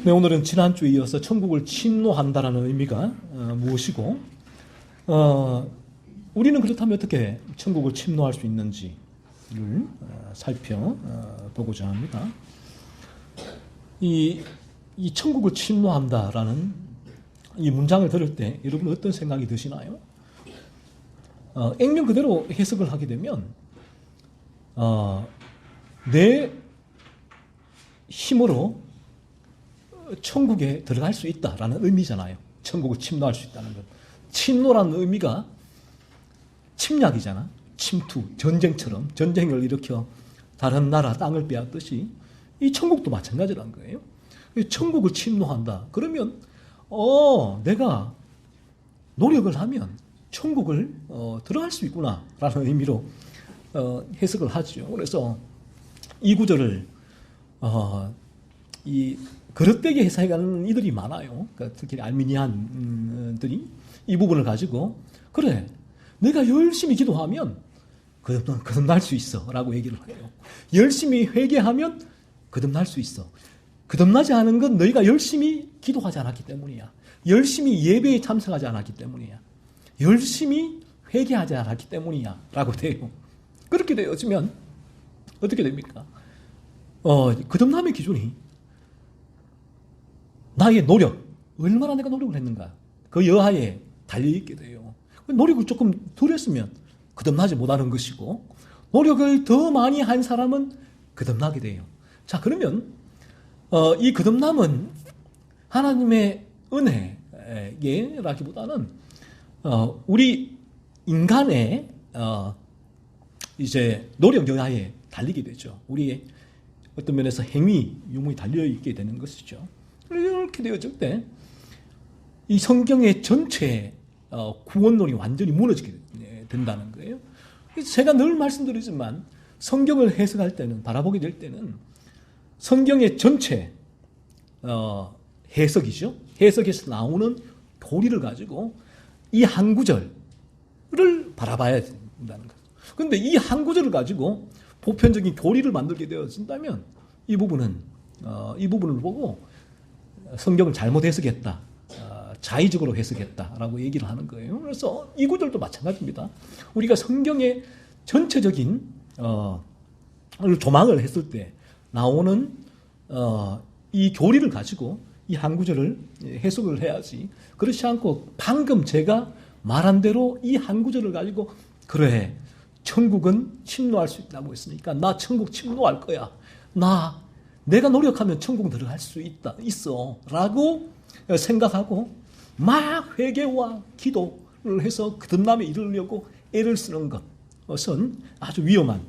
네, 오늘은 지난주에 이어서 천국을 침노한다라는 의미가 무엇이고, 우리는 그렇다면 어떻게 천국을 침노할 수 있는지를 살펴보고자 합니다. 이 천국을 침노한다라는 이 문장을 들을 때 여러분 어떤 생각이 드시나요? 액면 그대로 해석을 하게 되면 내 힘으로 천국에 들어갈 수 있다라는 의미잖아요. 천국을 침노할 수 있다는 것. 침노라는 의미가 침략이잖아. 침투, 전쟁처럼 전쟁을 일으켜 다른 나라 땅을 빼앗듯이 이 천국도 마찬가지라는 거예요. 천국을 침노한다. 그러면 내가 노력을 하면 천국을 들어갈 수 있구나라는 의미로 해석을 하죠. 그래서 이 구절을 이 그릇되게 해석하는 이들이 많아요. 그러니까 특히 알미니안들이 이 부분을 가지고 그래, 내가 열심히 기도하면 거듭날 수 있어 라고 얘기를 해요. 열심히 회개하면 거듭날 수 있어. 거듭나지 않은 건 너희가 열심히 기도하지 않았기 때문이야. 열심히 예배에 참석하지 않았기 때문이야. 열심히 회개하지 않았기 때문이야 라고 돼요. 그렇게 되어지면 어떻게 됩니까? 거듭남의 기준이 나의 노력, 얼마나 내가 노력을 했는가, 그 여하에 달려있게 돼요. 노력을 조금 덜 했으면 거듭나지 못하는 것이고, 노력을 더 많이 한 사람은 거듭나게 돼요. 자, 그러면 이 거듭남은 하나님의 은혜라기보다는 우리 인간의 이제 노력 여하에 달리게 되죠. 우리의 어떤 면에서 행위, 유무에 달려있게 되는 것이죠. 이렇게 되어질 때 이 성경의 전체 구원론이 완전히 무너지게 된다는 거예요. 제가 늘 말씀드리지만 성경을 해석할 때는, 바라보게 될 때는 성경의 전체 해석이죠. 해석에서 나오는 교리를 가지고 이 한 구절을 바라봐야 된다는 거죠. 그런데 이 한 구절을 가지고 보편적인 교리를 만들게 되어진다면 이 부분을 보고 성경을 잘못 해석했다, 자의적으로 해석했다라고 얘기를 하는 거예요. 그래서 이 구절도 마찬가지입니다. 우리가 성경의 전체적인 조망을 했을 때 나오는 이 교리를 가지고 이 한 구절을 해석을 해야지, 그렇지 않고 방금 제가 말한 대로 이 한 구절을 가지고 그래, 천국은 침노할 수 있다고 했으니까 나 천국 침노할 거야, 내가 노력하면 천국 들어갈 수 있어 라고 생각하고 막 회개와 기도를 해서 거듭남에 이르려고 애를 쓰는 것은 아주 위험한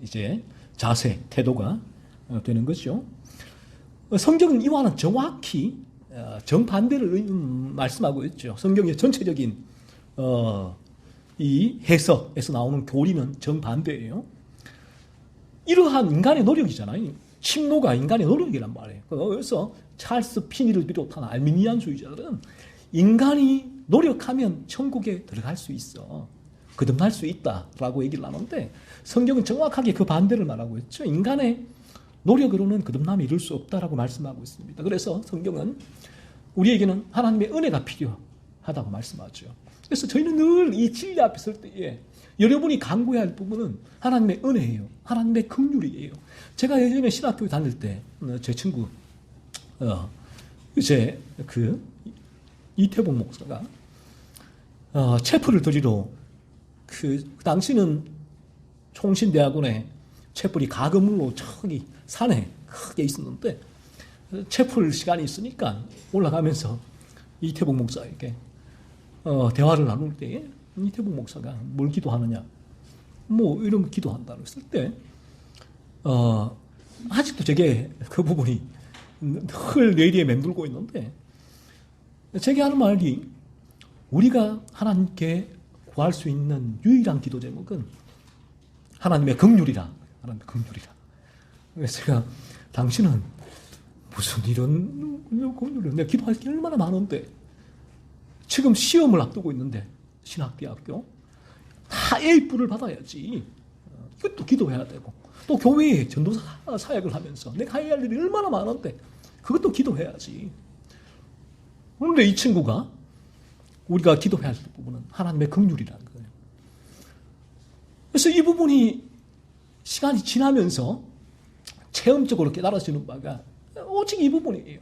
이제 자세, 태도가 되는 거죠. 성경은 이와는 정확히 정반대를 말씀하고 있죠. 성경의 전체적인 이 해석에서 나오는 교리는 정반대예요. 이러한 인간의 노력이잖아요. 침노가 인간의 노력이란 말이에요. 그래서 찰스 피니를 비롯한 알미니안주의자들은 인간이 노력하면 천국에 들어갈 수 있어, 거듭날 수 있다라고 얘기를 하는데, 성경은 정확하게 그 반대를 말하고 있죠. 인간의 노력으로는 거듭남에 이룰 수 없다라고 말씀하고 있습니다. 그래서 성경은 우리에게는 하나님의 은혜가 필요하다고 말씀하죠. 그래서 저희는 늘 이 진리 앞에 설 때에 여러분이 간구해야 할 부분은 하나님의 은혜예요. 하나님의 긍휼이에요. 제가 예전에 신학교에 다닐 때 제 친구 이제 이태봉 목사가 채플을 드리러 그 당시는 총신대학원에 채플이 가금으로 저기 산에 크게 있었는데, 채플 시간이 있으니까 올라가면서 이태봉 목사에게 대화를 나눌 때에 이태봉 목사가 뭘 기도하느냐, 뭐 이런 거 기도한다고 했을 때 아직도 제게 그 부분이 늘 뇌리에 맴돌고 있는데, 제게 하는 말이 우리가 하나님께 구할 수 있는 유일한 기도 제목은 하나님의 긍휼이라. 하나님의 긍휼이라. 그래서 제가 당신은 무슨 이런 긍휼을, 내가 기도할 게 얼마나 많은데, 지금 시험을 앞두고 있는데 신학대학교 다 A+를 받아야지, 이것도 기도해야 되고, 또 교회에 전도사 사역을 하면서 내가 해야 할 일이 얼마나 많은데 그것도 기도해야지. 그런데 이 친구가 우리가 기도해야 할 부분은 하나님의 긍휼이라는 거예요. 그래서 이 부분이 시간이 지나면서 체험적으로 깨달아지는 바가 오직 이 부분이에요.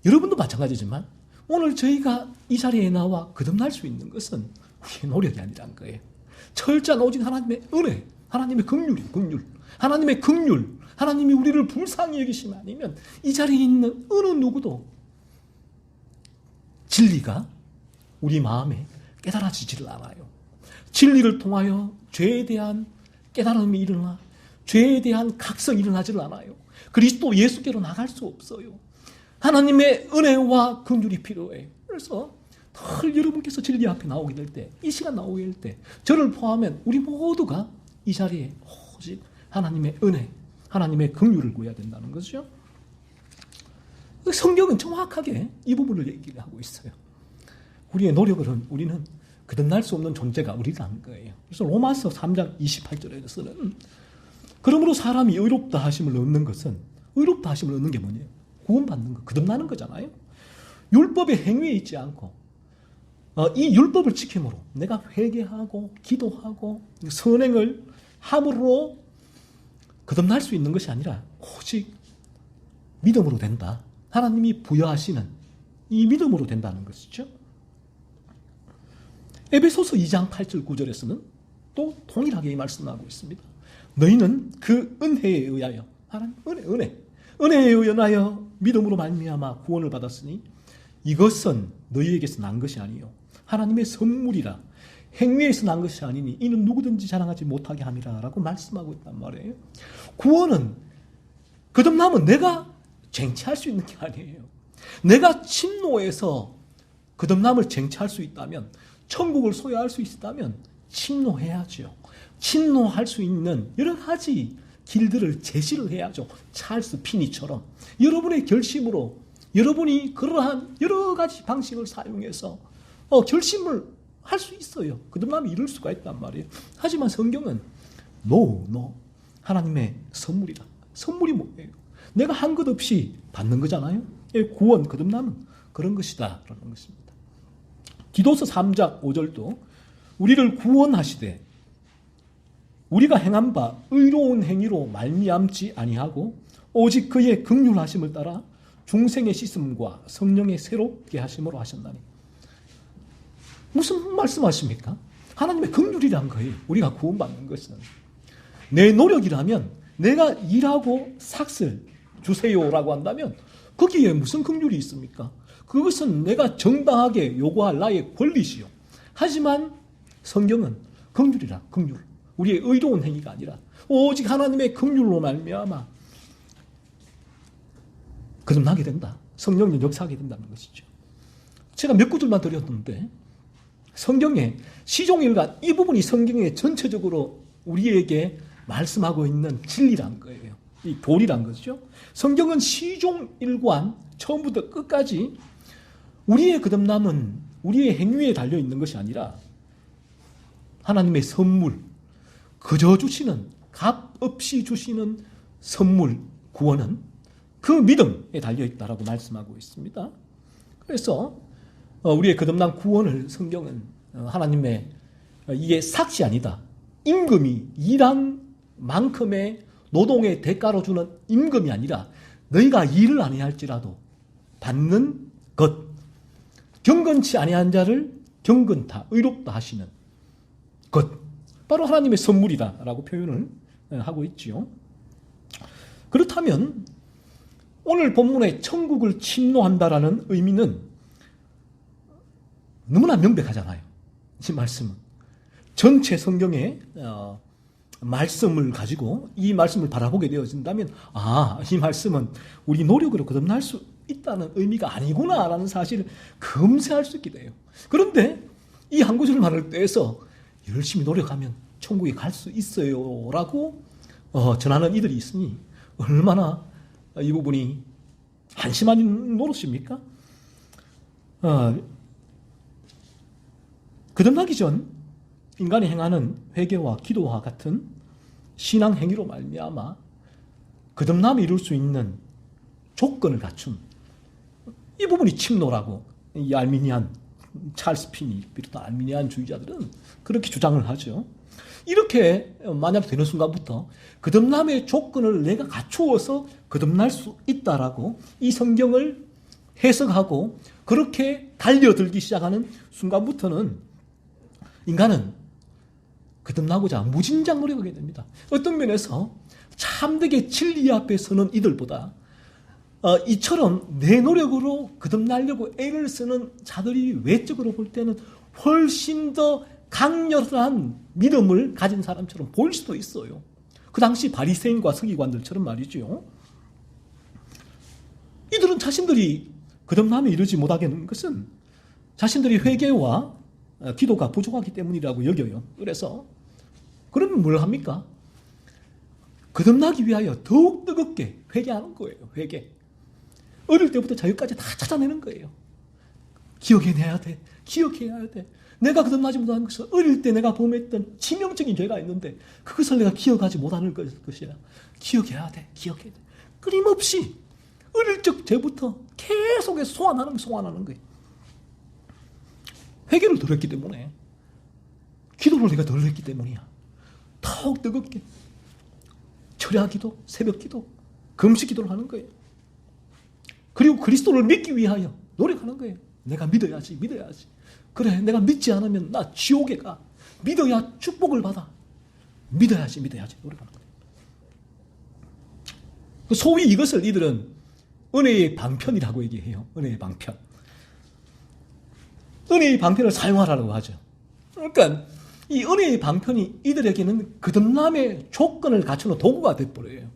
여러분도 마찬가지지만 오늘 저희가 이 자리에 나와 거듭날 수 있는 것은 우리의 노력이 아니라는 거예요. 철저한 오직 하나님의 은혜, 하나님의 긍휼이 긍휼, 하나님의 긍휼, 하나님이 우리를 불쌍히 여기시면 아니면 이 자리에 있는 어느 누구도 진리가 우리 마음에 깨달아지지를 않아요. 진리를 통하여 죄에 대한 깨달음이 일어나 죄에 대한 각성이 일어나지를 않아요. 그리스도 예수께로 나갈 수 없어요. 하나님의 은혜와 긍휼이 필요해요. 그래서 늘 여러분께서 진리 앞에 나오게 될 때, 이 시간 나오게 될 때 저를 포함한 우리 모두가 이 자리에 오직 하나님의 은혜, 하나님의 긍휼을 구해야 된다는 거죠. 성경은 정확하게 이 부분을 얘기를 하고 있어요. 우리의 노력으로는 우리는 거듭날 수 없는 존재가 우리라는 거예요. 그래서 로마서 3장 28절에서는 그러므로 사람이 의롭다 하심을 얻는 것은, 의롭다 하심을 얻는 게 뭐냐면 구원받는 거, 거듭나는 거잖아요. 율법의 행위에 있지 않고 이 율법을 지킴으로 내가 회개하고 기도하고 선행을 함으로 거듭날 수 있는 것이 아니라 오직 믿음으로 된다. 하나님이 부여하시는 이 믿음으로 된다는 것이죠. 에베소서 2장 8절 9절에서는 또 동일하게 이 말씀하고 있습니다. 너희는 그 은혜에 의하여, 하나님 은혜에 의하여 믿음으로 말미암아 구원을 받았으니 이것은 너희에게서 난 것이 아니요 하나님의 선물이라. 행위에서 난 것이 아니니 이는 누구든지 자랑하지 못하게 함이라 라고 말씀하고 있단 말이에요. 구원은, 거듭남은 내가 쟁취할 수 있는 게 아니에요. 내가 침노에서 거듭남을 쟁취할 수 있다면, 천국을 소유할 수 있다면 침노해야죠. 침노할 수 있는 여러 가지 길들을 제시를 해야죠. 찰스 피니처럼 여러분의 결심으로 여러분이 그러한 여러 가지 방식을 사용해서 결심을 할 수 있어요. 거듭남이 이룰 수가 있단 말이에요. 하지만 성경은 no. 하나님의 선물이다. 선물이 뭐예요? 내가 한 것 없이 받는 거잖아요. 구원, 거듭남은 그런 것이다 라는 것입니다. 디도서 3장 5절도 우리를 구원하시되 우리가 행한 바 의로운 행위로 말미암지 아니하고 오직 그의 긍휼하심을 따라 중생의 씻음과 성령의 새롭게 하심으로 하셨나니. 무슨 말씀하십니까? 하나님의 긍휼이란 거예요. 우리가 구원받는 것은. 내 노력이라면 내가 일하고 삭슬 주세요라고 한다면 거기에 무슨 긍휼이 있습니까? 그것은 내가 정당하게 요구할 나의 권리시요. 하지만 성경은 긍휼이라, 긍휼. 우리의 의로운 행위가 아니라 오직 하나님의 긍휼로 말미암아 거듭나게 된다. 성령이 역사하게 된다는 것이죠. 제가 몇 구절만 드렸는데 성경의 시종일관 이 부분이 성경에 전체적으로 우리에게 말씀하고 있는 진리란 거예요. 이 교리란 것이죠. 성경은 시종일관 처음부터 끝까지 우리의 거듭남은 우리의 행위에 달려있는 것이 아니라 하나님의 선물, 그저 주시는, 값 없이 주시는 선물, 구원은 그 믿음에 달려있다라고 말씀하고 있습니다. 그래서 우리의 거듭난 구원을 성경은 하나님의 이게 삭시 아니다. 임금이 일한 만큼의 노동의 대가로 주는 임금이 아니라 너희가 일을 아니할지라도 받는 것, 경건치 아니한 자를 경건타, 의롭다 하시는 것, 바로 하나님의 선물이다라고 표현을 하고 있지요. 그렇다면 오늘 본문의 천국을 침노한다라는 의미는 너무나 명백하잖아요. 이 말씀은 전체 성경의 말씀을 가지고 이 말씀을 바라보게 되어진다면 이 말씀은 우리 노력으로 거듭날 수 있다는 의미가 아니구나라는 사실을 금세할 수 있게 돼요. 그런데 이 한 구절을 말할 때에서 열심히 노력하면 천국에 갈 수 있어요 라고 전하는 이들이 있으니 얼마나 이 부분이 한심한 노릇입니까? 거듭나기 전 인간이 행하는 회개와 기도와 같은 신앙 행위로 말미암아 거듭남에 이룰 수 있는 조건을 갖춘 이 부분이 침노라고 이 알미니안 찰스 피니 비롯한 알미니안주의자들은 그렇게 주장을 하죠. 이렇게 만약 되는 순간부터 거듭남의 조건을 내가 갖추어서 거듭날 수 있다라고 이 성경을 해석하고 그렇게 달려들기 시작하는 순간부터는 인간은 거듭나고자 무진장 노력하게 됩니다. 어떤 면에서 참되게 진리 앞에 서는 이들보다 이처럼 내 노력으로 거듭나려고 애를 쓰는 자들이 외적으로 볼 때는 훨씬 더 강렬한 믿음을 가진 사람처럼 보일 수도 있어요. 그 당시 바리새인과 서기관들처럼 말이죠. 이들은 자신들이 거듭남에 이르지 못하게 하는 것은 자신들이 회개와 기도가 부족하기 때문이라고 여겨요. 그래서 그러면 뭘 합니까? 거듭나기 위하여 더욱 뜨겁게 회개하는 거예요. 회개. 어릴 때부터 자기까지 다 찾아내는 거예요. 기억해내야 돼. 기억해야 돼. 내가 거듭나지 못하는 것은 어릴 때 내가 범했던 치명적인 죄가 있는데 그것을 내가 기억하지 못하는 것이야. 기억해야 돼. 기억해야 돼. 끊임없이 어릴 적 죄부터 계속해서 소환하는 거예요. 회개를 덜 했기 때문에 기도를 내가 덜 했기 때문이야. 더욱 뜨겁게 철야기도, 새벽기도, 금식기도를 하는 거예요. 그리고 그리스도를 믿기 위하여 노력하는 거예요. 내가 믿어야지. 그래, 내가 믿지 않으면 나 지옥에 가. 믿어야 축복을 받아. 믿어야지 노력하는 거예요. 소위 이것을 이들은 은혜의 방편이라고 얘기해요. 은혜의 방편. 은혜의 방편을 사용하라고 하죠. 그러니까 이 은혜의 방편이 이들에게는 거듭남의 조건을 갖추는 도구가 돼버려요.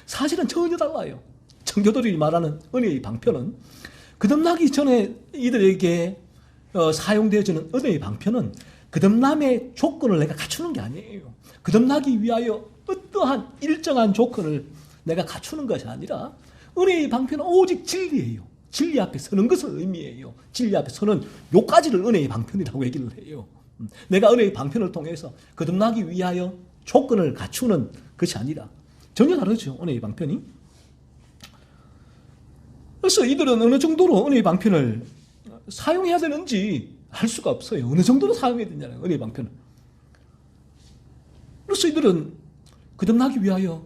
사실은 전혀 달라요. 청교도들이 말하는 은혜의 방편은 거듭나기 전에 이들에게 사용되어지는 은혜의 방편은 거듭남의 조건을 내가 갖추는 게 아니에요. 거듭나기 위하여 어떠한 일정한 조건을 내가 갖추는 것이 아니라 은혜의 방편은 오직 진리예요. 진리 앞에 서는 것을 의미해요. 진리 앞에 서는 요까지를 은혜의 방편이라고 얘기를 해요. 내가 은혜의 방편을 통해서 거듭나기 위하여 조건을 갖추는 것이 아니라 전혀 다르죠. 은혜의 방편이. 그래서 이들은 어느 정도로 은혜의 방편을 사용해야 되는지 알 수가 없어요. 어느 정도로 사용해야 되냐는 은혜의 방편을. 그래서 이들은 거듭나기 위하여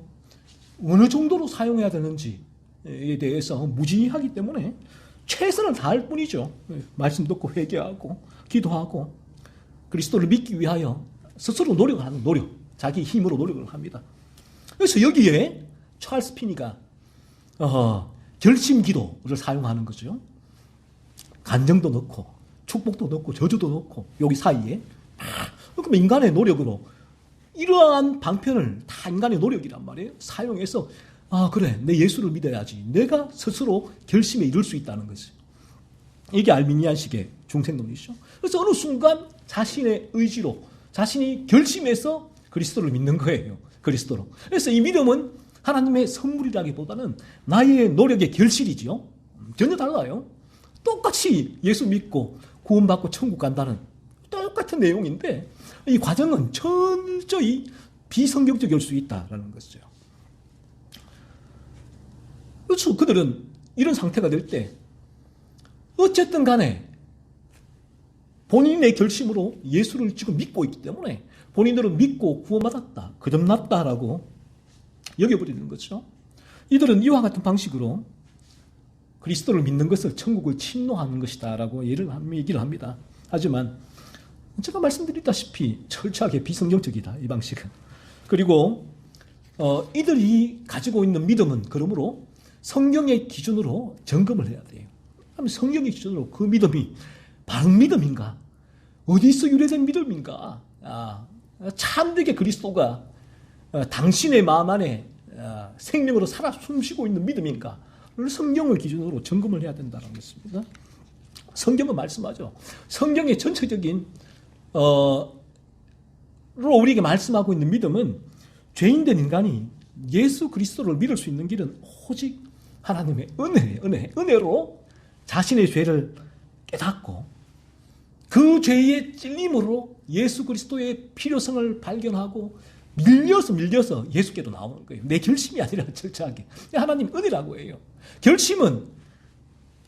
어느 정도로 사용해야 되는지에 대해서 무지하기 때문에 최선을 다할 뿐이죠. 말씀 듣고 회개하고 기도하고 그리스도를 믿기 위하여 스스로 노력하는 노력, 자기 힘으로 노력을 합니다. 그래서 여기에 찰스 피니가 결심 기도를 사용하는 거죠. 간정도 넣고 축복도 넣고 저주도 넣고 여기 사이에 그럼 인간의 노력으로 이러한 방편을 다 인간의 노력이란 말이에요. 사용해서 그래 내 예수를 믿어야지. 내가 스스로 결심에 이룰 수 있다는 거죠. 이게 알미니안식의 중생론이죠. 그래서 어느 순간 자신의 의지로 자신이 결심해서 그리스도를 믿는 거예요. 그리스도로. 그래서 이 믿음은 하나님의 선물이라기보다는 나의 노력의 결실이죠. 전혀 달라요. 똑같이 예수 믿고 구원받고 천국 간다는 똑같은 내용인데 이 과정은 철저히 비성경적일 수 있다는 것이죠. 그렇죠. 그들은 이런 상태가 될 때 어쨌든 간에 본인의 결심으로 예수를 지금 믿고 있기 때문에 본인들은 믿고 구원받았다, 거듭났다라고 여겨버리는 거죠. 이들은 이와 같은 방식으로 그리스도를 믿는 것을 천국을 침노하는 것이다라고 얘기를 합니다. 하지만 제가 말씀드렸다시피 철저하게 비성경적이다, 이 방식은. 그리고 이들이 가지고 있는 믿음은 그러므로 성경의 기준으로 점검을 해야 돼요. 그럼 성경의 기준으로 그 믿음이 바른 믿음인가? 어디서 유래된 믿음인가? 참되게 그리스도가 당신의 마음 안에 생명으로 살아 숨쉬고 있는 믿음인가? 성경을 기준으로 점검을 해야 된다는 것입니다. 성경은 말씀하죠. 성경의 전체적인 로 우리에게 말씀하고 있는 믿음은 죄인된 인간이 예수 그리스도를 믿을 수 있는 길은 오직 하나님의 은혜로 자신의 죄를 깨닫고 그 죄의 찔림으로 예수 그리스도의 필요성을 발견하고 밀려서 예수께로 나오는 거예요. 내 결심이 아니라 철저하게. 하나님 은혜라고 해요. 결심은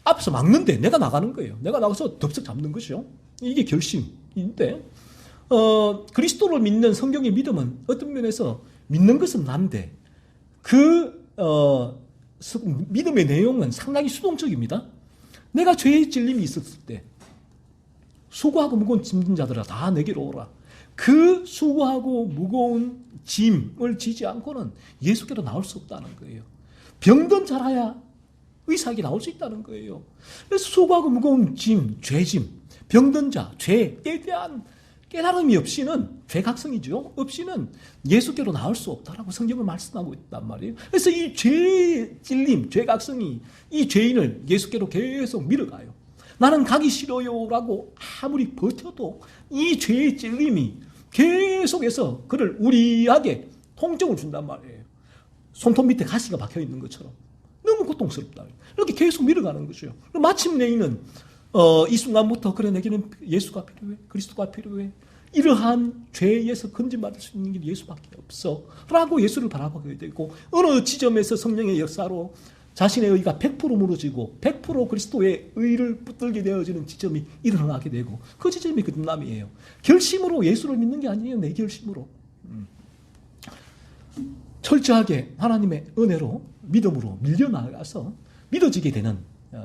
앞에서 막는데 내가 나가는 거예요. 내가 나가서 덥석 잡는 것이죠. 이게 결심인데 그리스도를 믿는 성경의 믿음은 어떤 면에서 믿는 것은 난데 믿음의 내용은 상당히 수동적입니다. 내가 죄의 찔림이 있었을 때 수고하고 무거운 짐진 자들아 다 내게로 오라. 그 수고하고 무거운 짐을 지지 않고는 예수께로 나올 수 없다는 거예요. 병든 자라야 의사에게 나올 수 있다는 거예요. 그래서 수고하고 무거운 짐, 죄짐, 병든 자, 죄에 대한 깨달음이 없이는, 죄각성이죠. 없이는 예수께로 나올 수 없다라고 성경을 말씀하고 있단 말이에요. 그래서 이 죄의 찔림, 죄각성이 이 죄인을 예수께로 계속 밀어가요. 나는 가기 싫어요라고 아무리 버텨도 이 죄의 찔림이 계속해서 그를 우리에게 통증을 준단 말이에요. 손톱 밑에 가시가 박혀 있는 것처럼 너무 고통스럽다. 이렇게 계속 밀어가는 거죠. 마침내에는 이 순간부터 그래 내게는 예수가 필요해, 그리스도가 필요해. 이러한 죄에서 건진받을 수 있는 게 예수밖에 없어 라고 예수를 바라보게 되고, 어느 지점에서 성령의 역사로 자신의 의가 100% 무너지고 100% 그리스도의 의를 붙들게 되어지는 지점이 일어나게 되고, 그 지점이 거듭남이에요. 결심으로 예수를 믿는 게 아니에요. 내 결심으로 철저하게 하나님의 은혜로 믿음으로 밀려나가서 믿어지게 되는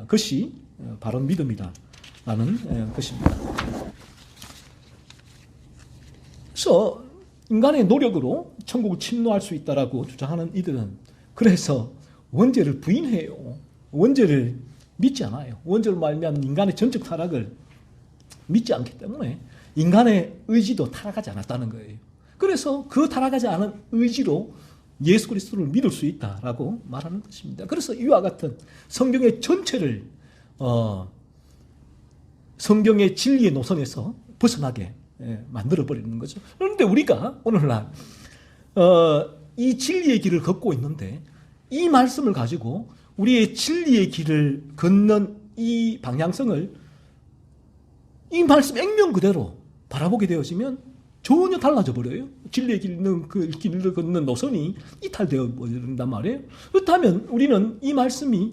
것이 바른 믿음이다라는 것입니다. 그래서 인간의 노력으로 천국을 침노할 수 있다라고 주장하는 이들은 그래서 원죄를 부인해요. 원죄를 믿지 않아요. 원죄로 말미암은 인간의 전적 타락을 믿지 않기 때문에 인간의 의지도 타락하지 않았다는 거예요. 그래서 그 타락하지 않은 의지로 예수 그리스도를 믿을 수 있다라고 말하는 것입니다. 그래서 이와 같은 성경의 전체를 성경의 진리의 노선에서 벗어나게 만들어버리는 거죠. 그런데 우리가 오늘날 이 진리의 길을 걷고 있는데 이 말씀을 가지고 우리의 진리의 길을 걷는 이 방향성을 이 말씀 액면 그대로 바라보게 되어지면 전혀 달라져 버려요. 진리의 길을 걷는 노선이 이탈되어 버린단 말이에요. 그렇다면 우리는 이 말씀이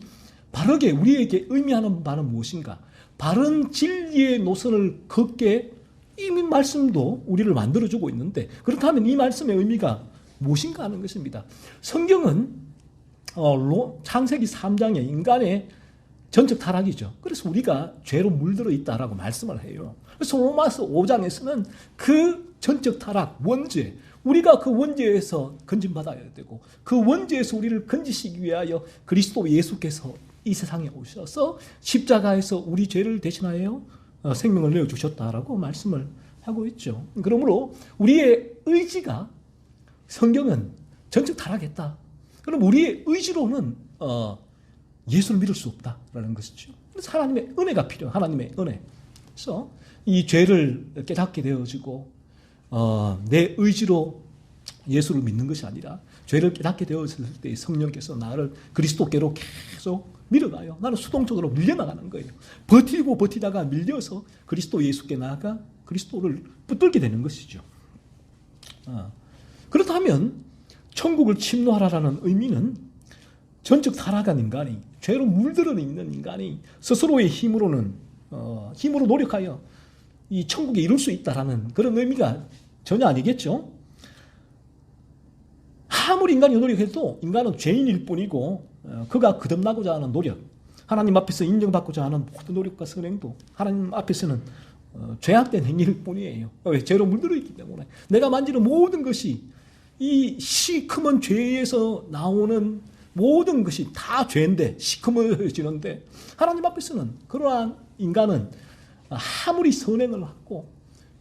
바르게 우리에게 의미하는 바는 무엇인가? 바른 진리의 노선을 걷게 이 말씀도 우리를 만들어주고 있는데, 그렇다면 이 말씀의 의미가 무엇인가 하는 것입니다. 성경은 창세기 3장에 인간의 전적 타락이죠. 그래서 우리가 죄로 물들어 있다라고 말씀을 해요. 그래서 로마서 5장에서는 그 전적 타락, 원죄, 우리가 그 원죄에서 건진받아야 되고 그 원죄에서 우리를 건지시기 위하여 그리스도 예수께서 이 세상에 오셔서 십자가에서 우리 죄를 대신하여 생명을 내어주셨다라고 말씀을 하고 있죠. 그러므로 우리의 의지가, 성경은 전적 타락했다. 그럼 우리의 의지로는 예수를 믿을 수 없다라는 것이죠. 그래서 하나님의 은혜가 필요해요. 하나님의 은혜. 그래서 이 죄를 깨닫게 되어지고 내 의지로 예수를 믿는 것이 아니라 죄를 깨닫게 되었을 때 성령께서 나를 그리스도께로 계속 밀어가요. 나는 수동적으로 밀려나가는 거예요. 버티다가 밀려서 그리스도 예수께 나아가 그리스도를 붙들게 되는 것이죠. 그렇다면 천국을 침노하라라는 의미는 전적 타락한 인간이, 죄로 물들어 있는 인간이 스스로의 힘으로 노력하여 이 천국에 이룰 수 있다라는 그런 의미가 전혀 아니겠죠. 아무리 인간이 노력해도 인간은 죄인일 뿐이고 그가 거듭나고자 하는 노력, 하나님 앞에서 인정받고자 하는 모든 노력과 선행도 하나님 앞에서는 죄악된 행위일 뿐이에요. 왜? 죄로 물들어 있기 때문에. 내가 만지는 모든 것이 이 시커먼 죄에서 나오는 모든 것이 다 죄인데 시커머지는데, 하나님 앞에서는 그러한 인간은 아무리 선행을 하고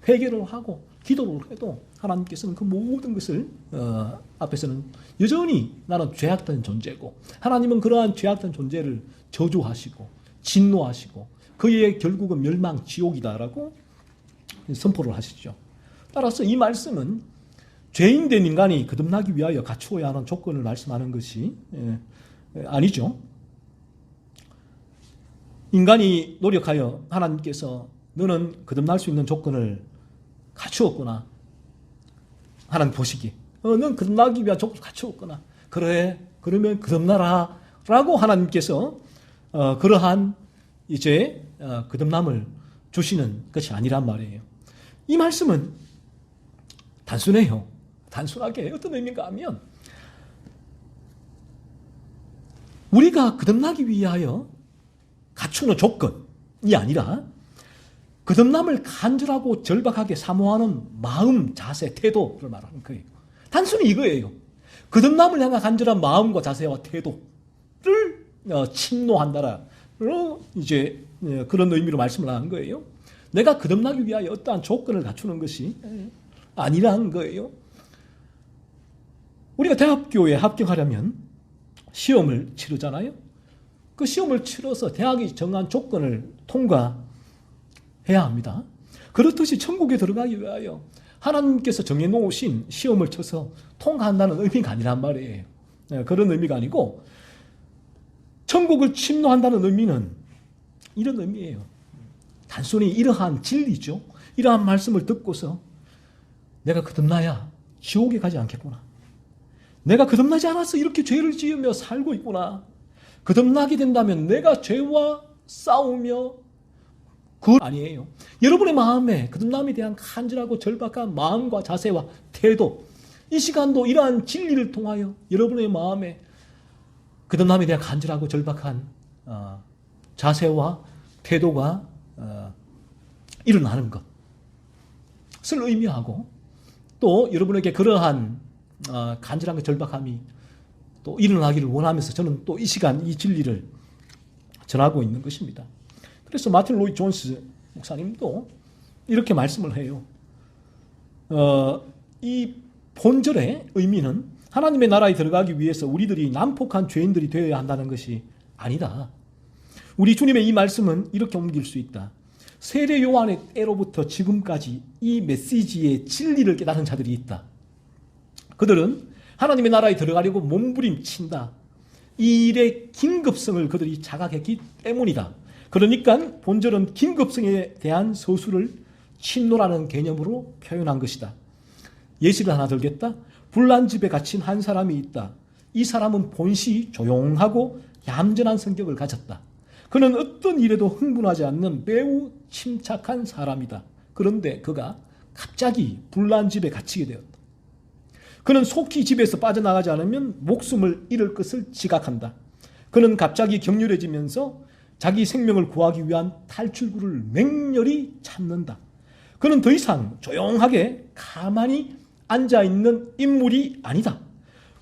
회개를 하고 기도를 해도 하나님께서는 그 모든 것을 앞에서는 여전히 나는 죄악된 존재고, 하나님은 그러한 죄악된 존재를 저주하시고 진노하시고 그의 결국은 멸망 지옥이다라고 선포를 하시죠. 따라서 이 말씀은 죄인된 인간이 거듭나기 위하여 갖추어야 하는 조건을 말씀하는 것이 아니죠. 인간이 노력하여 하나님께서 너는 거듭날 수 있는 조건을 갖추었구나, 하나님 보시기에 넌 거듭나기 위한 조건을 갖추었구나. 그래, 그러면 거듭나라. 라고 하나님께서 그러한 이제 거듭남을 주시는 것이 아니란 말이에요. 이 말씀은 단순해요. 단순하게 어떤 의미인가 하면 우리가 거듭나기 위하여 갖추는 조건이 아니라 거듭남을 간절하고 절박하게 사모하는 마음, 자세, 태도를 말하는 거예요. 단순히 이거예요. 거듭남을 향한 간절한 마음과 자세와 태도를 침노한다라로 이제 그런 의미로 말씀을 하는 거예요. 내가 거듭나기 위하여 어떠한 조건을 갖추는 것이 아니라는 거예요. 우리가 대학교에 합격하려면 시험을 치르잖아요. 그 시험을 치러서 대학이 정한 조건을 통과해야 합니다. 그렇듯이 천국에 들어가기 위하여 하나님께서 정해놓으신 시험을 쳐서 통과한다는 의미가 아니란 말이에요. 그런 의미가 아니고 천국을 침노한다는 의미는 이런 의미예요. 단순히 이러한 진리죠. 이러한 말씀을 듣고서 내가 거듭나야 지옥에 가지 않겠구나. 내가 거듭나지 않아서 이렇게 죄를 지으며 살고 있구나. 거듭나게 된다면 내가 죄와 싸우며 그 아니에요. 여러분의 마음에 거듭남에 대한 간절하고 절박한 마음과 자세와 태도, 이 시간도 이러한 진리를 통하여 여러분의 마음에 거듭남에 대한 간절하고 절박한 자세와 태도가 일어나는 것을 의미하고 또 여러분에게 그러한 간절한 절박함이 또 일어나기를 원하면서 저는 또 이 시간 이 진리를 전하고 있는 것입니다. 그래서 마틴 로이드 존스 목사님도 이렇게 말씀을 해요. 이 본절의 의미는 하나님의 나라에 들어가기 위해서 우리들이 난폭한 죄인들이 되어야 한다는 것이 아니다. 우리 주님의 이 말씀은 이렇게 옮길 수 있다. 세례 요한의 때로부터 지금까지 이 메시지의 진리를 깨달은 자들이 있다. 그들은 하나님의 나라에 들어가려고 몸부림친다. 이 일의 긴급성을 그들이 자각했기 때문이다. 그러니까 본절은 긴급성에 대한 서술을 침노라는 개념으로 표현한 것이다. 예시를 하나 들겠다. 불난 집에 갇힌 한 사람이 있다. 이 사람은 본시 조용하고 얌전한 성격을 가졌다. 그는 어떤 일에도 흥분하지 않는 매우 침착한 사람이다. 그런데 그가 갑자기 불난 집에 갇히게 되었다. 그는 속히 집에서 빠져나가지 않으면 목숨을 잃을 것을 지각한다. 그는 갑자기 격렬해지면서 자기 생명을 구하기 위한 탈출구를 맹렬히 찾는다. 그는 더 이상 조용하게 가만히 앉아있는 인물이 아니다.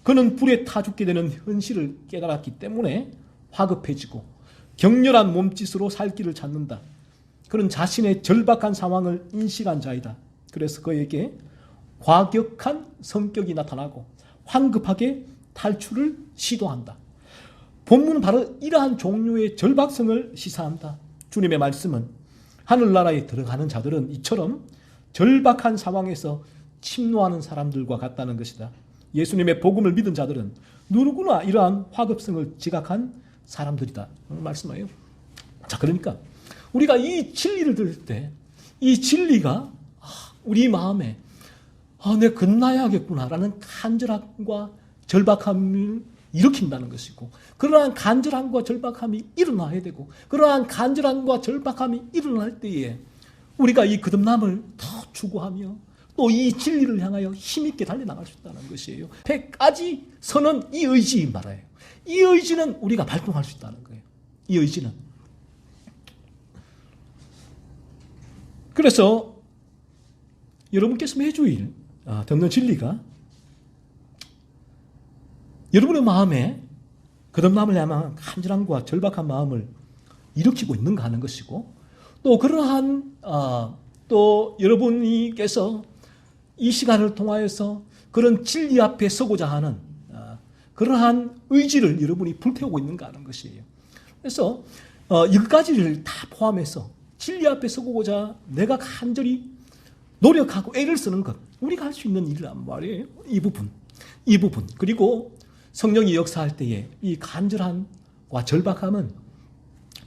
그는 불에 타 죽게 되는 현실을 깨달았기 때문에 화급해지고 격렬한 몸짓으로 살 길을 찾는다. 그는 자신의 절박한 상황을 인식한 자이다. 그래서 그에게 과격한 성격이 나타나고 황급하게 탈출을 시도한다. 본문은 바로 이러한 종류의 절박성을 시사한다. 주님의 말씀은 하늘나라에 들어가는 자들은 이처럼 절박한 상황에서 침노하는 사람들과 같다는 것이다. 예수님의 복음을 믿은 자들은 누구나 이러한 화급성을 지각한 사람들이다. 말씀해요. 자, 그러니까 우리가 이 진리를 들을 때 이 진리가 우리 마음에 내가 건너야겠구나라는 간절함과 절박함을 일으킨다는 것이고 그러한 간절함과 절박함이 일어나야 되고 그러한 간절함과 절박함이 일어날 때에 우리가 이 거듭남을 더 추구하며 또 이 진리를 향하여 힘있게 달려나갈 수 있다는 것이에요. 100까지 서는 이 의지 말아요. 이 의지는 우리가 발동할 수 있다는 거예요. 이 의지는. 그래서 여러분께서 매주일 듣는 진리가 여러분의 마음에 거듭남을 향한 간절함과 절박한 마음을 일으키고 있는가 하는 것이고 또 그러한 또 여러분께서 이 시간을 통하여서 그런 진리 앞에 서고자 하는 그러한 의지를 여러분이 불태우고 있는가 하는 것이에요. 그래서 이것까지를 다 포함해서 진리 앞에 서고자 내가 간절히 노력하고 애를 쓰는 것 우리가 할 수 있는 일이란 말이에요. 이 부분 그리고 성령이 역사할 때에 이 간절함과 절박함은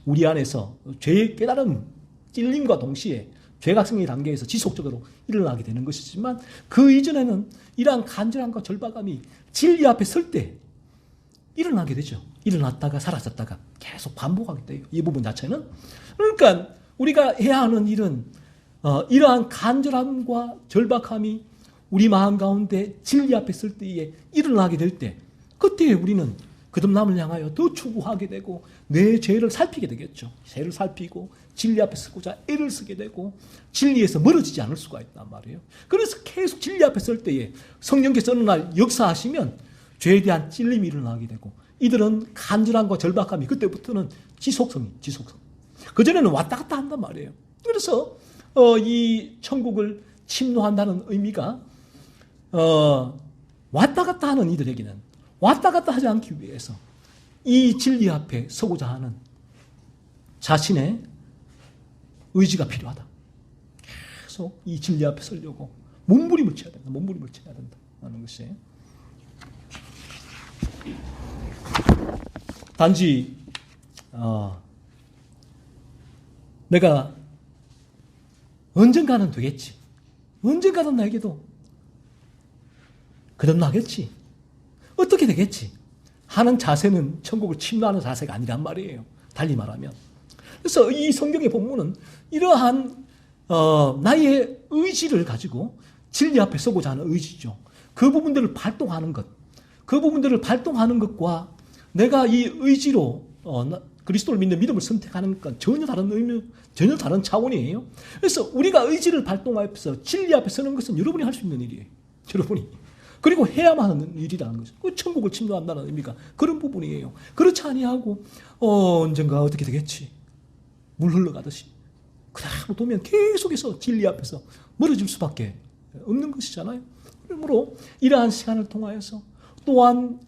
우리 안에서 죄의 깨달음 찔림과 동시에 죄각성의 단계에서 지속적으로 일어나게 되는 것이지만 그 이전에는 이러한 간절함과 절박함이 진리 앞에 설 때 일어나게 되죠. 일어났다가 사라졌다가 계속 반복하게 돼요. 이 부분 자체는. 그러니까 우리가 해야 하는 일은 이러한 간절함과 절박함이 우리 마음 가운데 진리 앞에 설 때에 일어나게 될 때 그때 우리는 거듭남을 향하여 더 추구하게 되고 내 죄를 살피게 되겠죠. 죄를 살피고 진리 앞에 서고자 애를 쓰게 되고 진리에서 멀어지지 않을 수가 있단 말이에요. 그래서 계속 진리 앞에 설 때에 성령께서 어느 날 역사하시면 죄에 대한 찔림이 일어나게 되고 이들은 간절함과 절박함이 그때부터는 지속성. 그전에는 왔다 갔다 한단 말이에요. 그래서 이 천국을 침노한다는 의미가 왔다 갔다 하는 이들에게는 왔다 갔다 하지 않기 위해서 이 진리 앞에 서고자 하는 자신의 의지가 필요하다. 계속 이 진리 앞에 서려고 몸부림을 쳐야 된다. 몸부림을 쳐야 된다. 하는 것이. 단지 내가 언젠가는 되겠지. 언젠가는 나에게도 거듭나겠지. 어떻게 되겠지? 하는 자세는 천국을 침노하는 자세가 아니란 말이에요. 달리 말하면. 그래서 이 성경의 본문은 이러한 나의 의지를 가지고 진리 앞에 서고자 하는 의지죠. 그 부분들을 발동하는 것. 그 부분들을 발동하는 것과 내가 이 의지로 그리스도를 믿는 믿음을 선택하는 건 전혀 다른 의미, 전혀 다른 차원이에요. 그래서 우리가 의지를 발동하여서 진리 앞에 서는 것은 여러분이 할 수 있는 일이에요. 여러분이. 그리고 해야만 하는 일이라는 거죠. 그 천국을 침노한다는 의미가 그런 부분이에요. 그렇지 아니하고 언젠가 어떻게 되겠지. 물 흘러가듯이. 그대로 두면 계속해서 진리 앞에서 멀어질 수밖에 없는 것이잖아요. 그러므로 이러한 시간을 통하여서 또한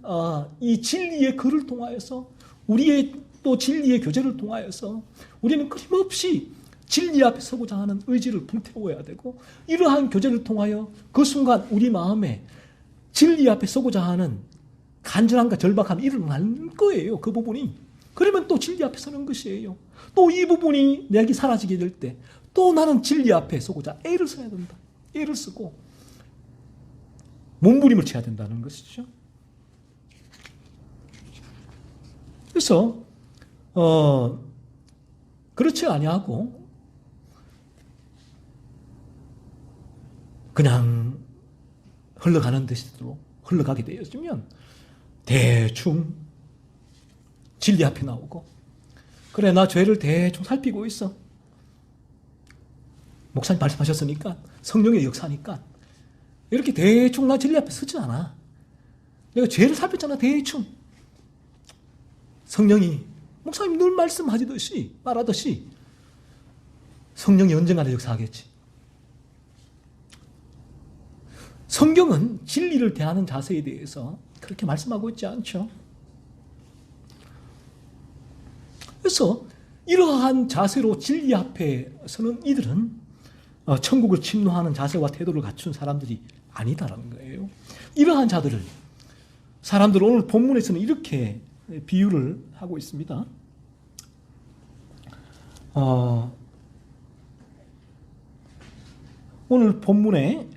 이 진리의 글을 통하여서 우리의 또 진리의 교제를 통하여서 우리는 끊임없이 진리 앞에 서고자 하는 의지를 불태워야 되고 이러한 교제를 통하여 그 순간 우리 마음에 진리 앞에 서고자 하는 간절함과 절박함이 일어날 거예요. 그 부분이. 그러면 또 진리 앞에 서는 것이에요. 또 이 부분이 내게 사라지게 될 때 또 나는 진리 앞에 서고자 애를 써야 된다. 애를 쓰고 몸부림을 쳐야 된다는 것이죠. 그래서 그렇지 아니하고 그냥 흘러가는 듯이로 흘러가게 되었으면 대충 진리 앞에 나오고 그래 나 죄를 대충 살피고 있어. 목사님 말씀하셨으니까 성령의 역사니까 이렇게 대충 나 진리 앞에 서지 않아. 내가 죄를 살폈잖아 대충. 성령이 목사님 늘 말하듯이 성령이 언젠가는 역사하겠지. 성경은 진리를 대하는 자세에 대해서 그렇게 말씀하고 있지 않죠. 그래서 이러한 자세로 진리 앞에 서는 이들은 천국을 침노하는 자세와 태도를 갖춘 사람들이 아니다라는 거예요. 이러한 자들을 사람들은 오늘 본문에서는 이렇게 비유를 하고 있습니다. 오늘 본문에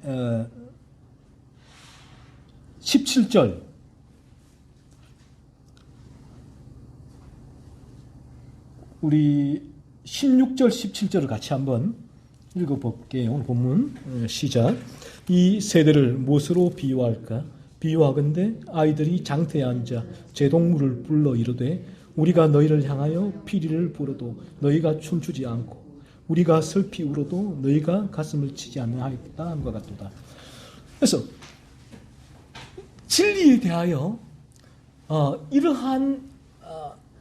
17절 우리 16절 17절을 같이 한번 읽어볼게요. 오늘 본문 시작. 이 세대를 무엇으로 비유할까? 비유하건대 아이들이 장터에 앉아 제동물을 불러 이르되 우리가 너희를 향하여 피리를 불어도 너희가 춤추지 않고 우리가 슬피 울어도 너희가 가슴을 치지 않느하였다 함과 같도다. 그래서 진리에 대하여 이러한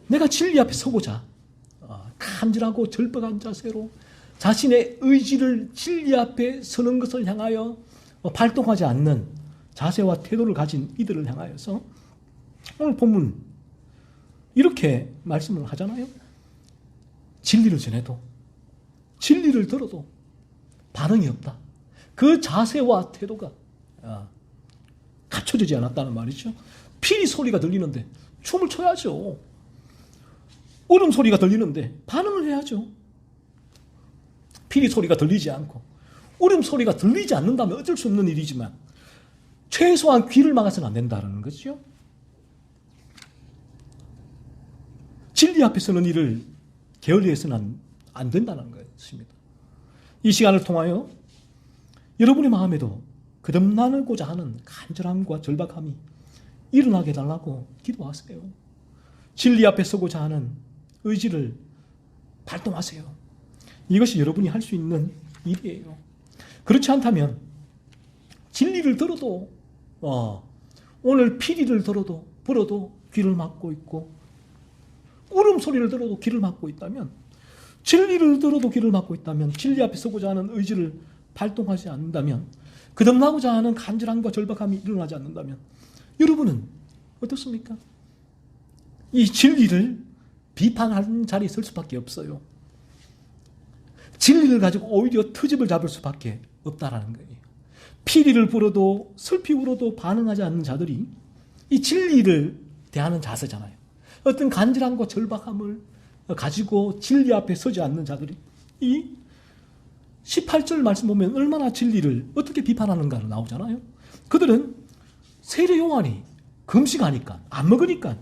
내가 진리 앞에 서고자 간절하고 절박한 자세로 자신의 의지를 진리 앞에 서는 것을 향하여 발동하지 않는 자세와 태도를 가진 이들을 향하여서 오늘 본문 이렇게 말씀을 하잖아요. 진리를 전해도 진리를 들어도 반응이 없다. 그 자세와 태도가 갖춰지지 않았다는 말이죠. 피리 소리가 들리는데 춤을 춰야죠. 울음 소리가 들리는데 반응을 해야죠. 피리 소리가 들리지 않고 울음소리가 들리지 않는다면 어쩔 수 없는 일이지만 최소한 귀를 막아서는 안 된다는 거죠. 진리 앞에서는 이를 게을리해서는 안 된다는 것입니다. 이 시간을 통하여 여러분의 마음에도 거듭나고자 하는 간절함과 절박함이 일어나게 해달라고 기도하세요. 진리 앞에 서고자 하는 의지를 발동하세요. 이것이 여러분이 할 수 있는 일이에요. 그렇지 않다면 진리를 들어도 오늘 피리를 불어도 귀를 막고 있고 울음소리를 들어도 귀를 막고 있다면 진리를 들어도 귀를 막고 있다면 진리 앞에 서고자 하는 의지를 발동하지 않는다면 거듭나고자 하는 간절함과 절박함이 일어나지 않는다면 여러분은 어떻습니까? 이 진리를 비판하는 자리에 설 수밖에 없어요. 진리를 가지고 오히려 트집을 잡을 수밖에 없다라는 거예요. 피리를 불어도 슬피 울어도 반응하지 않는 자들이 이 진리를 대하는 자세잖아요. 어떤 간절함과 절박함을 가지고 진리 앞에 서지 않는 자들이 이 18절 말씀 보면 얼마나 진리를 어떻게 비판하는가로 나오잖아요. 그들은 세례 요한이 금식하니까 안 먹으니까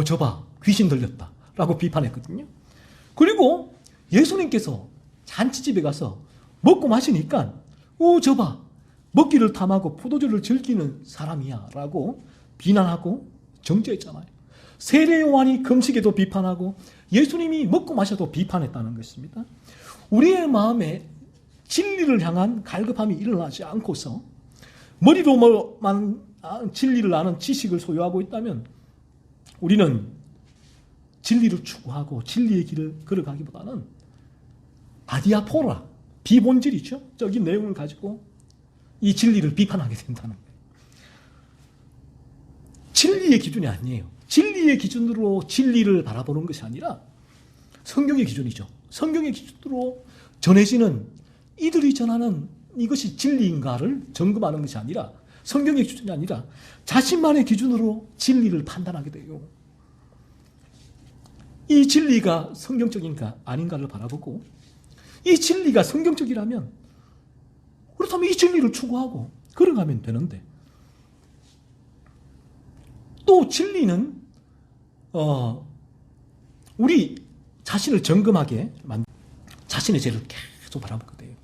저봐 귀신 들렸다 라고 비판했거든요. 그리고 예수님께서 잔치집에 가서 먹고 마시니까 저봐 먹기를 탐하고 포도주를 즐기는 사람이야 라고 비난하고 정죄했잖아요. 세례 요한이 금식에도 비판하고 예수님이 먹고 마셔도 비판했다는 것입니다. 우리의 마음에 진리를 향한 갈급함이 일어나지 않고서 머리로만 진리를 아는 지식을 소유하고 있다면 우리는 진리를 추구하고 진리의 길을 걸어가기보다는 아디아포라, 비본질이죠. 적인 내용을 가지고 이 진리를 비판하게 된다는 거예요. 진리의 기준이 아니에요. 진리의 기준으로 진리를 바라보는 것이 아니라 성경의 기준이죠. 성경의 기준으로 전해지는 이들이 전하는 이것이 진리인가를 점검하는 것이 아니라 성경의 기준이 아니라 자신만의 기준으로 진리를 판단하게 돼요. 이 진리가 성경적인가 아닌가를 바라보고 이 진리가 성경적이라면 그렇다면 이 진리를 추구하고 걸어가면 되는데 또 진리는 우리 자신을 점검하게 자신의 죄를 계속 바라보게 돼요.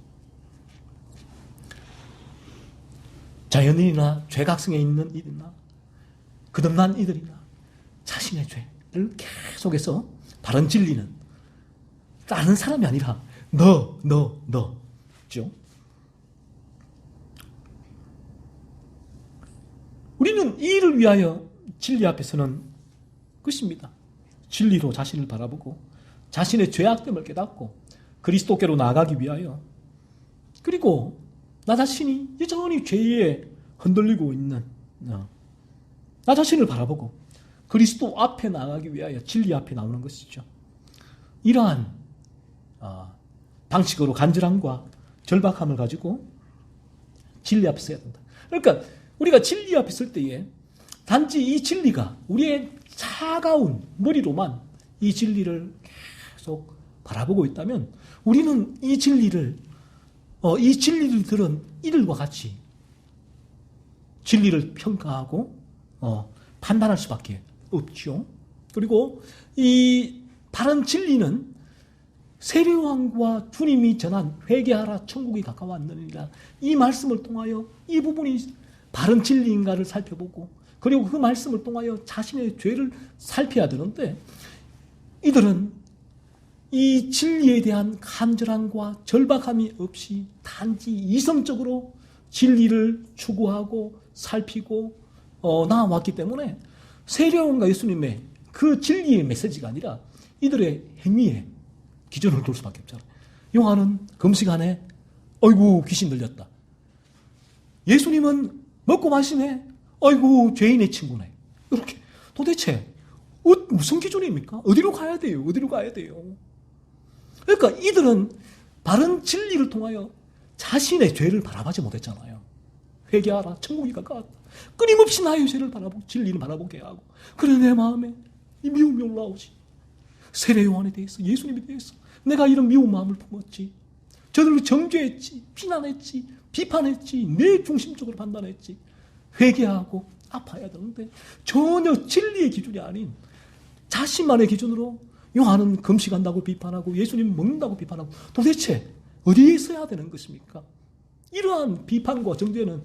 자연인이나 죄각성에 있는 이들이나 거듭난 이들이나 자신의 죄를 계속해서 바른 진리는 다른 사람이 아니라 너죠. 우리는 이 일을 위하여 진리 앞에서는 것입니다. 진리로 자신을 바라보고 자신의 죄악됨을 깨닫고 그리스도께로 나아가기 위하여 그리고 나 자신이 여전히 죄에 흔들리고 있는 나 자신을 바라보고 그리스도 앞에 나아가기 위하여 진리 앞에 나오는 것이죠. 이러한 방식으로 간절함과 절박함을 가지고 진리 앞에 서야 된다. 그러니까 우리가 진리 앞에 설 때에 단지 이 진리가 우리의 차가운 머리로만 이 진리를 계속 바라보고 있다면 우리는 이 진리를 들은 이들과 같이 진리를 평가하고 판단할 수밖에 없죠. 그리고 이 바른 진리는 세례요한과 주님이 전한 회개하라 천국이 가까웠느니라 이 말씀을 통하여 이 부분이 바른 진리인가를 살펴보고 그리고 그 말씀을 통하여 자신의 죄를 살펴야 되는데 이들은 이 진리에 대한 간절함과 절박함이 없이 단지 이성적으로 진리를 추구하고 살피고 나아왔기 때문에 세례요한과 예수님의 그 진리의 메시지가 아니라 이들의 행위에 기준을 둘 수밖에 없잖아요. 요한은 금식안에 아이고 귀신 들렸다. 예수님은 먹고 마시네. 아이고 죄인의 친구네. 이렇게 도대체 무슨 기준입니까? 어디로 가야 돼요? 어디로 가야 돼요? 그러니까 이들은 바른 진리를 통하여 자신의 죄를 바라보지 못했잖아요. 회개하라 천국이 가까웠다. 끊임없이 나의 죄를 바라보고 진리를 바라보게 하고 그래 내 마음에 이 미움이 올라오지. 세례요한에 대해서 예수님에 대해서 내가 이런 미운 마음을 품었지. 저들을 정죄했지, 비난했지, 비판했지, 내 중심적으로 판단했지. 회개하고 아파야 되는데 전혀 진리의 기준이 아닌 자신만의 기준으로 요한은 금식한다고 비판하고 예수님 먹는다고 비판하고 도대체 어디에 있어야 되는 것입니까? 이러한 비판과 정죄는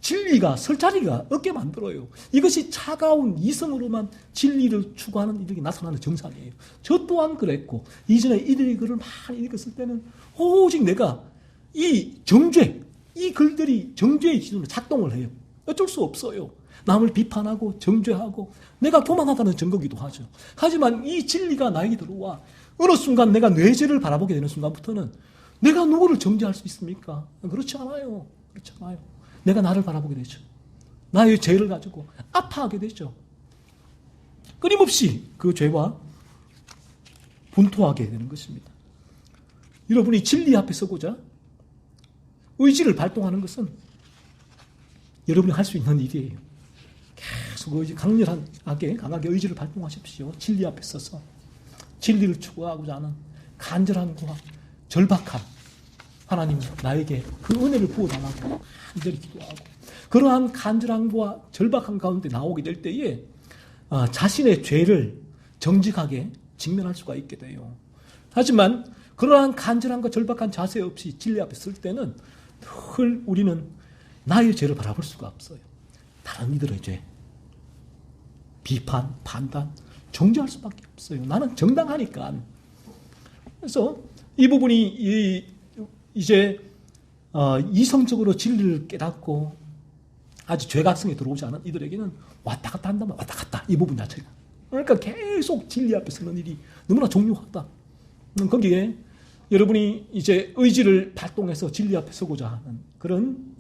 진리가 설 자리가 없게 만들어요. 이것이 차가운 이성으로만 진리를 추구하는 이들이 나타나는 정상이에요. 저 또한 그랬고 이전에 이들이 글을 많이 읽었을 때는 오직 내가 이 정죄, 이 글들이 정죄의 기준으로 작동을 해요. 어쩔 수 없어요. 남을 비판하고 정죄하고 내가 교만하다는 증거기도 하죠. 하지만 이 진리가 나에게 들어와 어느 순간 내가 내 죄를 바라보게 되는 순간부터는 내가 누구를 정죄할 수 있습니까? 그렇지 않아요. 그렇지 않아요. 내가 나를 바라보게 되죠. 나의 죄를 가지고 아파하게 되죠. 끊임없이 그 죄와 분투하게 되는 것입니다. 여러분이 진리 앞에 서고자 의지를 발동하는 것은 여러분이 할 수 있는 일이에요. 계속 강하게 의지를 발동하십시오. 진리 앞에 서서 진리를 추구하고자 하는 간절함과 절박함, 하나님 나에게 그 은혜를 부어달라고 간절히 기도하고 그러한 간절함과 절박함 가운데 나오게 될 때에 자신의 죄를 정직하게 직면할 수가 있게 돼요. 하지만 그러한 간절함과 절박한 자세 없이 진리 앞에 설 때는 늘 우리는 나의 죄를 바라볼 수가 없어요. 다른 이들의 죄, 비판, 판단, 정죄할 수밖에 없어요. 나는 정당하니까. 그래서 이 부분이 이제 이성적으로 진리를 깨닫고 아직 죄각성에 들어오지 않은 이들에게는 왔다 갔다 한다면 왔다 갔다 이 부분 자체가. 그러니까 계속 진리 앞에 서는 일이 너무나 중요하다. 거기에 여러분이 이제 의지를 발동해서 진리 앞에 서고자 하는 그런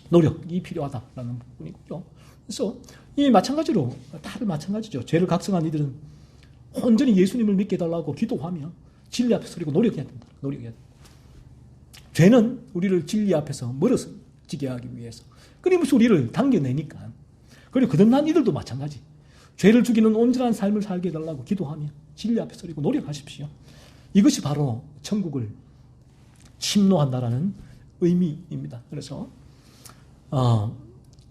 노력이 필요하다라는 부분이고요. 그래서 이 마찬가지로 다들 마찬가지죠. 죄를 각성한 이들은 온전히 예수님을 믿게 해달라고 기도하며 진리 앞에 서리고 노력해야 된다. 노력해야 된다. 죄는 우리를 진리 앞에서 멀어지게 하기 위해서 끊임없이 우리를 당겨내니까. 그리고 거듭난 이들도 마찬가지. 죄를 죽이는 온전한 삶을 살게 해달라고 기도하며 진리 앞에 서리고 노력하십시오. 이것이 바로 천국을 침노한다라는 의미입니다. 그래서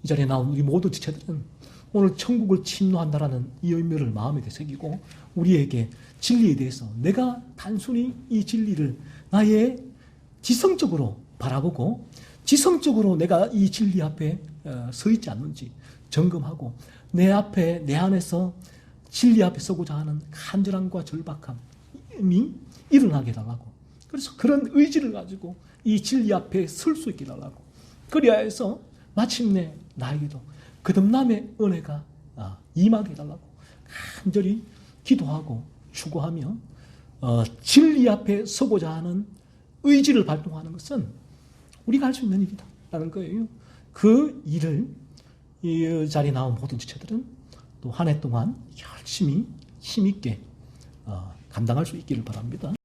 이 자리에 나온 우리 모든 지체들은 오늘 천국을 침노한다라는 이 의미를 마음에 새기고 우리에게 진리에 대해서 내가 단순히 이 진리를 나의 지성적으로 바라보고 지성적으로 내가 이 진리 앞에 서 있지 않는지 점검하고 내 안에서 진리 앞에 서고자 하는 간절함과 절박함이 일어나게 해달라고. 그래서 그런 의지를 가지고 이 진리 앞에 설 수 있게 해달라고. 그리하여 해서 마침내 나에게도 거듭남의 은혜가 임하게 해달라고 간절히 기도하고 추구하며 진리 앞에 서고자 하는 의지를 발동하는 것은 우리가 할 수 있는 일이다라는 거예요. 그 일을 이 자리에 나온 모든 지체들은 또 한 해 동안 열심히 힘있게 감당할 수 있기를 바랍니다.